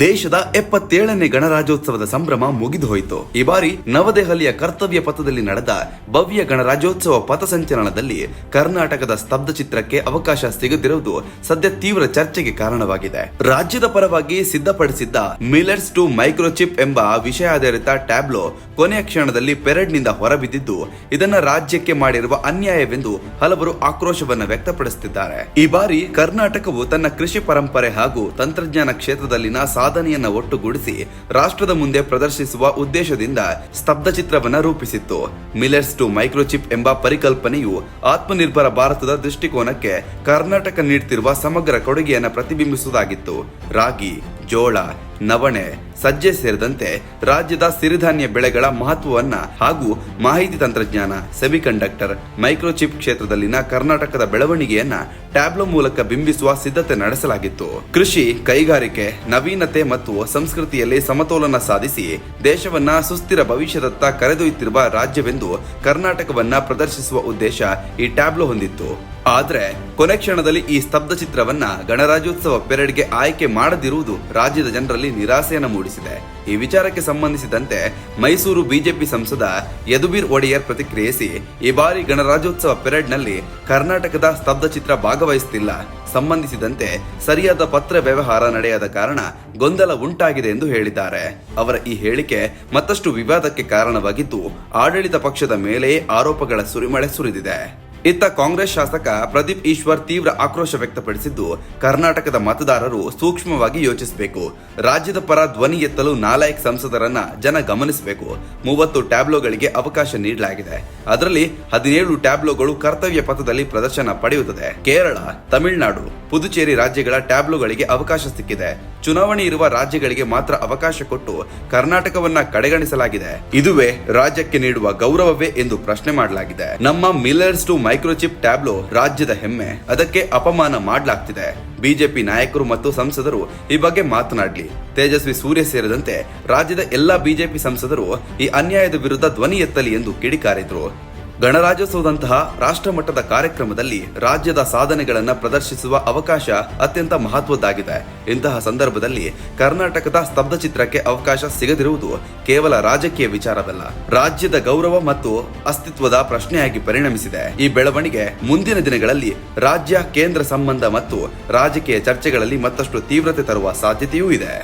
ದೇಶದ 77ನೇ ಗಣರಾಜ್ಯೋತ್ಸವದ ಸಂಭ್ರಮ ಮುಗಿದು ಹೋಯಿತು. ಈ ಬಾರಿ ನವದೆಹಲಿಯ ಕರ್ತವ್ಯ ಪಥದಲ್ಲಿ ನಡೆದ ಭವ್ಯ ಗಣರಾಜ್ಯೋತ್ಸವ ಪಥಸಂಚಲನದಲ್ಲಿ ಕರ್ನಾಟಕದ ಸ್ತಬ್ಧ ಚಿತ್ರಕ್ಕೆ ಅವಕಾಶ ಸಿಗದಿರುವುದು ಸದ್ಯ ತೀವ್ರ ಚರ್ಚೆಗೆ ಕಾರಣವಾಗಿದೆ. ರಾಜ್ಯದ ಪರವಾಗಿ ಸಿದ್ಧಪಡಿಸಿದ್ದ ಮಿಲೆಟ್ಸ್ ಟು ಮೈಕ್ರೋಚಿಪ್ ಎಂಬ ವಿಷಯಾಧಾರಿತ ಟ್ಯಾಬ್ಲೋ ಕೊನೆಯ ಕ್ಷಣದಲ್ಲಿ ಪೆರೇಡ್ನಿಂದ ಹೊರಬಿದ್ದಿದ್ದು ಇದನ್ನ ರಾಜ್ಯಕ್ಕೆ ಮಾಡಿರುವ ಅನ್ಯಾಯವೆಂದು ಹಲವರು ಆಕ್ರೋಶವನ್ನ ವ್ಯಕ್ತಪಡಿಸುತ್ತಿದ್ದಾರೆ. ಈ ಬಾರಿ ಕರ್ನಾಟಕವು ತನ್ನ ಕೃಷಿ ಪರಂಪರೆ ಹಾಗೂ ತಂತ್ರಜ್ಞಾನ ಕ್ಷೇತ್ರದಲ್ಲಿನ ಸಾಧನೆಯನ್ನ ಒಟ್ಟುಗೂಡಿಸಿ ರಾಷ್ಟ್ರದ ಮುಂದೆ ಪ್ರದರ್ಶಿಸುವ ಉದ್ದೇಶದಿಂದ ಸ್ತಬ್ಧ ಚಿತ್ರವನ್ನ ರೂಪಿಸಿತ್ತು. ಮಿಲೆಟ್ಸ್ ಟು ಮೈಕ್ರೋಚಿಪ್ ಎಂಬ ಪರಿಕಲ್ಪನೆಯು ಆತ್ಮನಿರ್ಭರ ಭಾರತದ ದೃಷ್ಟಿಕೋನಕ್ಕೆ ಕರ್ನಾಟಕ ನೀಡುತ್ತಿರುವ ಸಮಗ್ರ ಕೊಡುಗೆಯನ್ನು ಪ್ರತಿಬಿಂಬಿಸುವುದಾಗಿತ್ತು. ರಾಗಿ, ಜೋಳ, ನವಣೆ, ಸಜ್ಜೆ ಸೇರಿದಂತೆ ರಾಜ್ಯದ ಸಿರಿಧಾನ್ಯ ಬೆಳೆಗಳ ಮಹತ್ವವನ್ನ ಹಾಗೂ ಮಾಹಿತಿ ತಂತ್ರಜ್ಞಾನ, ಸೆಮಿಕಂಡಕ್ಟರ್, ಮೈಕ್ರೋಚಿಪ್ ಕ್ಷೇತ್ರದಲ್ಲಿನ ಕರ್ನಾಟಕದ ಬೆಳವಣಿಗೆಯನ್ನ ಟ್ಯಾಬ್ಲೋ ಮೂಲಕ ಬಿಂಬಿಸುವ ಸಿದ್ಧತೆ ನಡೆಸಲಾಗಿತ್ತು. ಕೃಷಿ, ಕೈಗಾರಿಕೆ, ನವೀನತೆ ಮತ್ತು ಸಂಸ್ಕೃತಿಯಲ್ಲಿ ಸಮತೋಲನ ಸಾಧಿಸಿ ದೇಶವನ್ನ ಸುಸ್ಥಿರ ಭವಿಷ್ಯದತ್ತ ಕರೆದೊಯ್ಯುತ್ತಿರುವ ರಾಜ್ಯವೆಂದು ಕರ್ನಾಟಕವನ್ನ ಪ್ರದರ್ಶಿಸುವ ಉದ್ದೇಶ ಈ ಟ್ಯಾಬ್ಲೋ ಹೊಂದಿತ್ತು. ಆದ್ರೆ ಕೊನೆ ಕ್ಷಣದಲ್ಲಿ ಈ ಸ್ತಬ್ಧ ಚಿತ್ರವನ್ನ ಗಣರಾಜ್ಯೋತ್ಸವ ಪೆರೇಡ್ಗೆ ಆಯ್ಕೆ ಮಾಡದಿರುವುದು ರಾಜ್ಯದ ಜನರಲ್ಲಿ ನಿರಾಸೆಯನ್ನು ಮೂಡಿಸಿದೆ. ಈ ವಿಚಾರಕ್ಕೆ ಸಂಬಂಧಿಸಿದಂತೆ ಮೈಸೂರು ಬಿಜೆಪಿ ಸಂಸದ ಯದುವೀರ್ ಒಡೆಯರ್ ಪ್ರತಿಕ್ರಿಯಿಸಿ, ಈ ಬಾರಿ ಗಣರಾಜ್ಯೋತ್ಸವ ಪೆರೇಡ್ನಲ್ಲಿ ಕರ್ನಾಟಕದ ಸ್ತಬ್ಧ ಚಿತ್ರ ಭಾಗವಹಿಸುತ್ತಿಲ್ಲ. ಸಂಬಂಧಿಸಿದಂತೆ ಸರಿಯಾದ ಪತ್ರ ವ್ಯವಹಾರ ನಡೆಯದ ಕಾರಣ ಗೊಂದಲ ಉಂಟಾಗಿದೆ ಎಂದು ಹೇಳಿದ್ದಾರೆ. ಅವರ ಈ ಹೇಳಿಕೆ ಮತ್ತಷ್ಟು ವಿವಾದಕ್ಕೆ ಕಾರಣವಾಗಿದ್ದು ಆಡಳಿತ ಪಕ್ಷದ ಮೇಲೆಯೇ ಆರೋಪಗಳ ಸುರಿಮಳೆ ಸುರಿದಿದೆ. ಇತ್ತ ಕಾಂಗ್ರೆಸ್ ಶಾಸಕ ಪ್ರದೀಪ್ ಈಶ್ವರ್ ತೀವ್ರ ಆಕ್ರೋಶ ವ್ಯಕ್ತಪಡಿಸಿದ್ದು, ಕರ್ನಾಟಕದ ಮತದಾರರು ಸೂಕ್ಷ್ಮವಾಗಿ ಯೋಚಿಸಬೇಕು. ರಾಜ್ಯದ ಪರ ಧ್ವನಿ ಎತ್ತಲು ನಾಲಾಯಕ್ ಸಂಸದರನ್ನ ಜನ ಗಮನಿಸಬೇಕು. 30 ಟ್ಯಾಬ್ಲೋಗಳಿಗೆ ಅವಕಾಶ ನೀಡಲಾಗಿದೆ. ಅದರಲ್ಲಿ 17 ಟ್ಯಾಬ್ಲೋಗಳು ಕರ್ತವ್ಯ ಪಥದಲ್ಲಿ ಪ್ರದರ್ಶನ ಪಡೆಯುತ್ತದೆ. ಕೇರಳ, ತಮಿಳುನಾಡು, ಪುದುಚೇರಿ ರಾಜ್ಯಗಳ ಟ್ಯಾಬ್ಲೋಗಳಿಗೆ ಅವಕಾಶ ಸಿಕ್ಕಿದೆ. ಚುನಾವಣೆ ಇರುವ ರಾಜ್ಯಗಳಿಗೆ ಮಾತ್ರ ಅವಕಾಶ ಕೊಟ್ಟು ಕರ್ನಾಟಕವನ್ನ ಕಡೆಗಣಿಸಲಾಗಿದೆ. ಇದುವೇ ರಾಜ್ಯಕ್ಕೆ ನೀಡುವ ಗೌರವವೇ ಎಂದು ಪ್ರಶ್ನೆ ಮಾಡಲಾಗಿದೆ. ನಮ್ಮ ಮಿಲೆಟ್ಸ್ ಟು ಮೈಕ್ರೋಚಿಪ್ ಟ್ಯಾಬ್ಲೋ ರಾಜ್ಯದ ಹೆಮ್ಮೆ, ಅದಕ್ಕೆ ಅಪಮಾನ ಮಾಡಲಾಗ್ತಿದೆ. ಬಿಜೆಪಿ ನಾಯಕರು ಮತ್ತು ಸಂಸದರು ಈ ಬಗ್ಗೆ ಮಾತನಾಡಲಿ. ತೇಜಸ್ವಿ ಸೂರ್ಯ ಸೇರಿದಂತೆ ರಾಜ್ಯದ ಎಲ್ಲಾ ಬಿಜೆಪಿ ಸಂಸದರು ಈ ಅನ್ಯಾಯದ ವಿರುದ್ಧ ಧ್ವನಿ ಎತ್ತಲಿ ಎಂದು ಕಿಡಿಕಾರಿದ್ರು. ಗಣರಾಜ್ಯೋತ್ಸವದಂತಹ ರಾಷ್ಟ್ರ ಮಟ್ಟದ ಕಾರ್ಯಕ್ರಮದಲ್ಲಿ ರಾಜ್ಯದ ಸಾಧನೆಗಳನ್ನು ಪ್ರದರ್ಶಿಸುವ ಅವಕಾಶ ಅತ್ಯಂತ ಮಹತ್ವದ್ದಾಗಿದೆ. ಇಂತಹ ಸಂದರ್ಭದಲ್ಲಿ ಕರ್ನಾಟಕದ ಸ್ತಬ್ಧ ಚಿತ್ರಕ್ಕೆ ಅವಕಾಶ ಸಿಗದಿರುವುದು ಕೇವಲ ರಾಜಕೀಯ ವಿಚಾರವಲ್ಲ, ರಾಜ್ಯದ ಗೌರವ ಮತ್ತು ಅಸ್ತಿತ್ವದ ಪ್ರಶ್ನೆಯಾಗಿ ಪರಿಣಮಿಸಿದೆ. ಈ ಬೆಳವಣಿಗೆ ಮುಂದಿನ ದಿನಗಳಲ್ಲಿ ರಾಜ್ಯ ಕೇಂದ್ರ ಸಂಬಂಧ ಮತ್ತು ರಾಜಕೀಯ ಚರ್ಚೆಗಳಲ್ಲಿ ಮತ್ತಷ್ಟು ತೀವ್ರತೆ ತರುವ ಸಾಧ್ಯತೆಯೂ ಇದೆ.